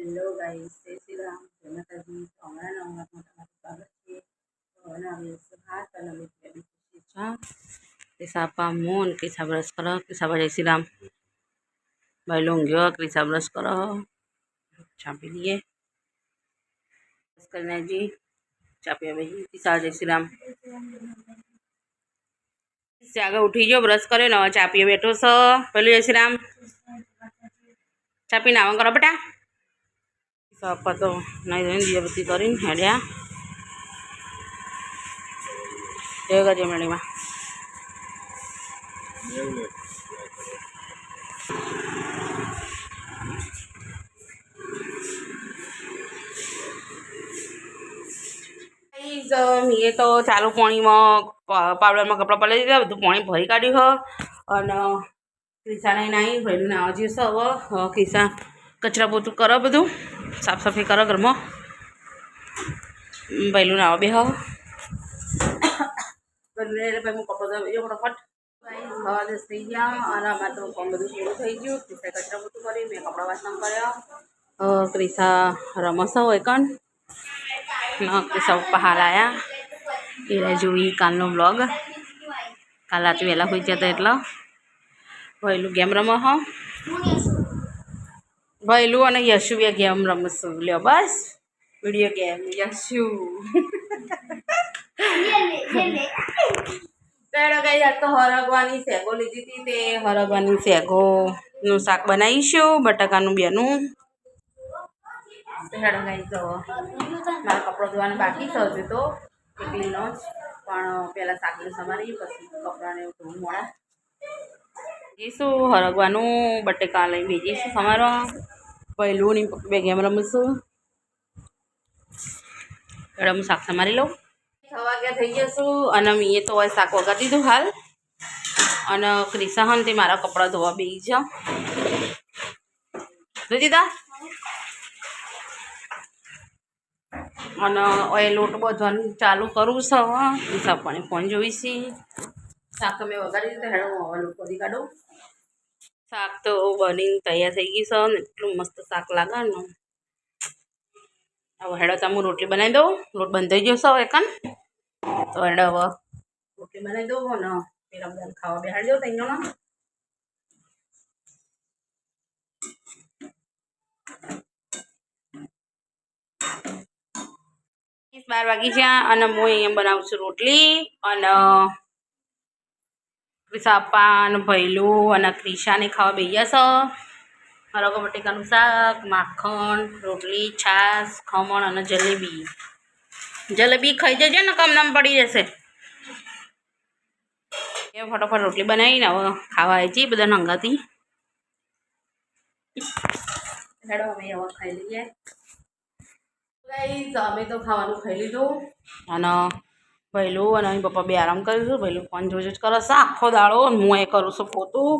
Hello guys, જય શ્રી રામ, જય માતાજી. હમણાં નવરાત્રમાં તમારું સ્વાગત છે. હવે આવી હાથ અને ચા કિસાપા મોન કિસા બ્રશ કરો કિસાપા જય શ્રી રામ ભાઈ લુંગ્યો કિસા બ્રશ કરો ચા પી लिए ब्रश करना जी चा पिया भाई किसा जय श्री राम से आगे उठी गयो ब्रश करे न चा पिए बैठो सो पहलू जय श्री राम चा पीने आवा करो बेटा सापा तो नहीं धोई दिया बत्ती करी हेड़िया जय जय मेड़ी में ये तो चालू पानी में पावडर में कपड़ा पलળી દીધા બધું પાણી ભરી કાઢ્યું હ અને ક્રિસાને નાઈ ભર્યું નાવા જેવું છે હવે ક્રિસા કચરા પોતું કરો બધું સાફ સફાઈ કરો ઘરમાં પહેલું નાવા બે એટલે ભાઈ હું કપડો ધોઈ ફટાફટ હવા દસ થઈ ગયા અને અમારે તો કામ બધું પૂરું થઈ ગયું ક્રિસાએ કચરા પોતું કરી મેં કપડા વાસણ કર્યા ક્રિસા રમશે હોય કણ ક્રિસા પપ્પા હાલ આવ્યા એ જોઈ કાલનો વ્લોગ કાલ રાતે વહેલા હોઈ જતા એટલે ભૈલું ગેમ રમો હો ભૈલું અને યશુ બે ગેમ રમશું લ્યો બસ વિડીયો ગેમ યશુ કઈ આજ તો હરગવાની શેગો લીધી હતી તે હરગવાની શેગોનું શાક બનાવીશું બટાકાનું બેનું હેડો ગાઈ તો મારા કપડો ધોવાનું બાકી છે હજુ તો એટલીનો જ પણ પહેલાં શાકને સમારી પછી કપડાને ધોવું મોડા ભેજીશું હરગવાનું બટેકા લઈને ભેજીશું સમારવા પહેલું ની બે ગેમ રમીશું એટલે હું શાક સમારી લઉં 6 વાગ્યા થઈ જશું અને મેં તો હવે શાક વગાડી દીધું હાલ અને ક્રિસા હન તે મારા કપડાં ધોવા બેસી જાઓ ધોઈ દીધા અને એ લોટ બધવાનું ચાલુ કરવું છે હવે ક્રિસા પણ ફોન જોઈશી શાક અમે વગાડી દીધું હેડો હું હવે લોટ કરી કાઢું શાક તો બનીને તૈયાર થઈ ગઈ છે ને એટલું મસ્ત શાક લાગે ને હવે હેડો તો હું રોટલી બનાવી દઉં લોટ બંધ થઈ ગયો છે હવે કન તો હેડો હવે રોટલી બનાવી દઉં ને પેલા બધા ખાવા બેહાડી દઉં ત્યાં 12 વાગી ગયા અને હું અહીંયા બનાવું છું રોટલી અને ક્રિસાપા અને ભૈલું અને ક્રિશાને ખાવા બેસ્યા છે હરગો બટેકાનું શાક માખણ રોટલી છાશ ખમણ અને જલેબી ખાઈ જજો ને કમ નામ પડી જશે એ ફટાફટ રોટલી બનાવીને હવે ખાવા આવી જઈએ બધા હંગાતી હેડો અમે હવે ખાઈ લઈએ અમે તો ખાવાનું ખાઈ લીધું અને ભૈલું અને અહીં પપ્પા બે આરામ કરીશું ભૈલું ફોન જોજો જ કરો છે આખો દાડો હું એ કરું છું પોતું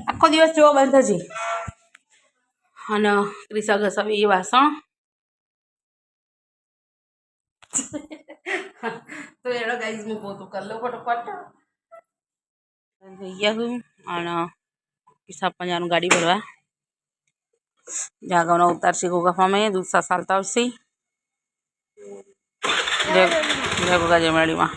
આખો દિવસ જેવો બંધ થશે અને ક્રિસા ઘસાવી એ વાસણ તો એનો ગાઈઝ હું પોતું કરી લઉં ફટાફટ થઈ ગયા છું અને કિસ્સા પંજાનું ગાડી ભરવા જાગવનો ઉતારશે ગોગાફામાં दूध सा सालता આવશે જય ગોગા જમવાડીમાં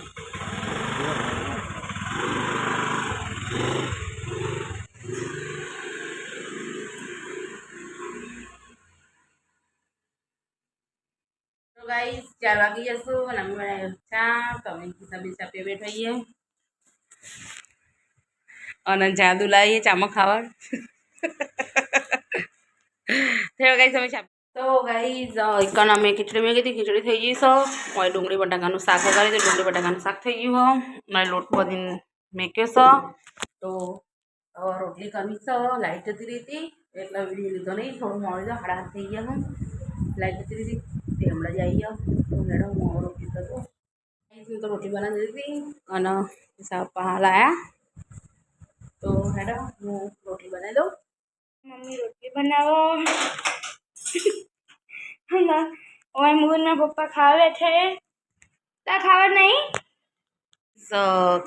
તો ગાઈસ 4 વાગી જશું અને અમે બનાવી ચા તમે કિસ્સા બીસા પે બેઠાઈએ અને જાદુ લાવીએ ચામાં ખાવા ગાઈસ અમે તો ગાઈસ એકન અમે ખીચડી મેં કીધી ખીચડી થઈ ગઈ છે ઓય ડુંગળી બટાકાનું શાક વગાડી તો ડુંગળી બટાકાનું શાક થઈ ગયું અને લોટ બધીને મેક્યો છે તો રોટલી કરવી છે લાઈટ જતી રહી હતી એટલે વિડીયો લીધો નહીં થોડું મોડું છે 8:30 થઈ ગયા લાઈટ જતી રહી હતી તે હમણાં જ આવી ગયો તો મેડમ હું રોટલી કરું તો રોટલી બનાવી દીધી અને સાપા હાલ આવ્યા તો હેડો હું રોટલી બનાવી દઉં मम्मी रोटी बनाओ और मुन्ना पप्पा खावे थे ता खावा नहीं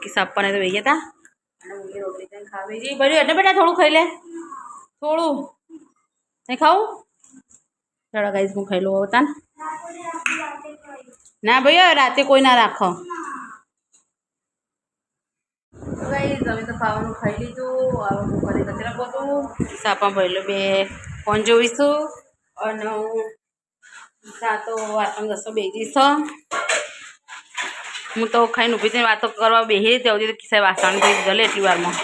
किसापा ने तो भैया था मम्मी रोटी कहीं खावे जी बड़ी है बेटा थोड़ू खाई ले थोड़ू नहीं खाऊ ચલો ગાઈસ હું ખાઈ લઉં તાન ના ભાઈ રાતે કોઈ ના રાખો તો ગાઈસ અમે તો ખાવાનું ખાઈ લીધું હવે હું ઘરે કચરા પોતું સાપા ભરેલો બે ફોન જોઈશું અને સા તો વાસણ ઘસો બેસી છો હું તો ખાઈને ઊભી થઈને વાતો કરવા બેસી ત્યાં સુધી કિસ્સા વાસણ થઈ ગયેલે એટલી વારમાં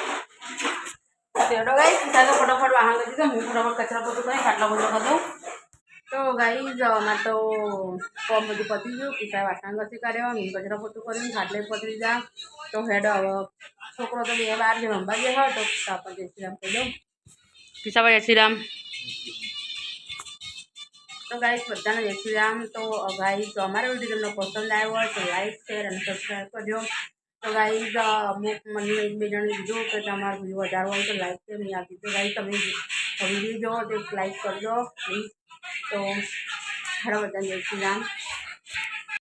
ચલો ગાઈસ કિસ્સા તો ફટાફટ વાસણ કરી દીધો હું ફટાફટ કચરા પોતું કરી ખાટલા બધો ખાધો તો ગાઈસ અમારે તો કોમ બધું પતી ગયું કિસ્સા વાસણ ઘસી કાઢ્યો હું કચરા પોતું કર્યું ખાટલે પતરી જા તો હેડ હવે છોકરો તો બે બાર જે રમવા ગયા હોય તો કિસ્સા પર જય શ્રી રામ કહી દઉં કિસ્સા પર જય શ્રી રામ તો ગાઈસ બધાને જય શ્રી રામ તો ગાઈસ અમારો વિડીયો તમને પસંદ આવ્યો હોય તો લાઈક શેર અને સબસ્ક્રાઈબ કરજો તો ગાઈસ અમુક મને એક બે જણે કીધું કે તમારો વિડીયો વધારો હોય તો લાઈક કેમ નહીં આપી તો ગાઈસ તમે વિડીયો જોવો તો એક લાઈક કરજો પ્લીઝ તો હેડો બધાને જય શ્રી રામ